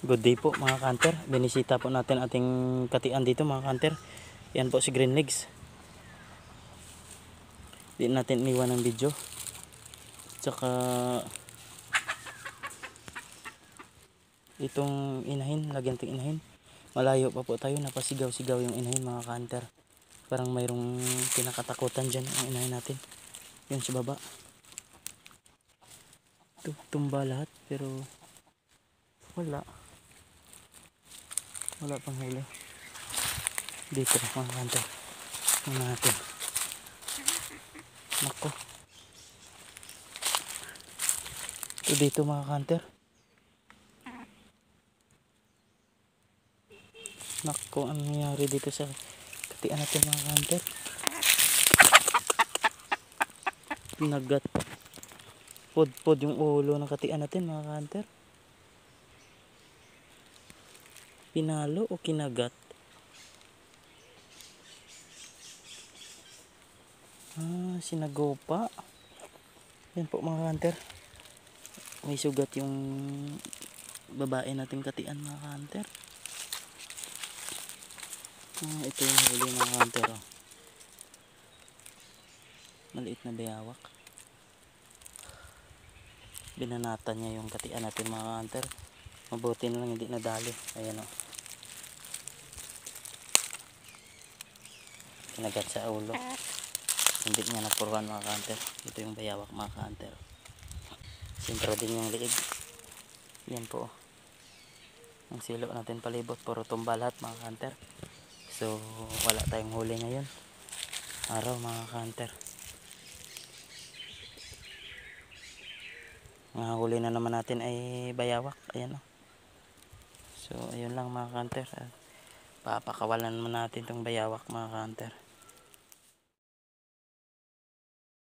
Good day po mga kanter. Binisita po natin ating katian dito mga kanter. Yan po si Green Legs. Di natin iniwan ng video. Tsaka itong inahin, lagyan ting inahin. Malayo pa po tayo, napasigaw-sigaw yung inahin mga kanter. Parang mayroong pinakatakutan dyan ang inahin natin. Yun sa baba. Tumba lahat pero wala pang huli dito mga kanter. Tingnan natin. Nako, ito dito mga kanter. Nako, ano nangyari dito sa katian natin mga kanter? Nagat pod yung ulo ng katian natin mga kanter. Pinalo o kinagat? Sinagopa. Yan po mga kanter. May sugat yung babae nating katian mga kanter. Ito yung huli mga kanter. Oh. Maliit na bayawak. Binanatan niya yung katian natin mga kanter. Mabuti na lang hindi nadali. Ayan o. Kinagat sa ulo. Hindi niya napuruan mga kanter. Ito yung bayawak mga kanter. Sintro din yung liig. Yan po. Ang silo natin palibot. Puro tumba lahat mga kanter. So wala tayong huli ngayon. Araw mga kanter. Ang huli na naman natin ay bayawak. Ayan o. So ayun lang mga kanter. Papakawalan naman natin itong bayawak mga kanter.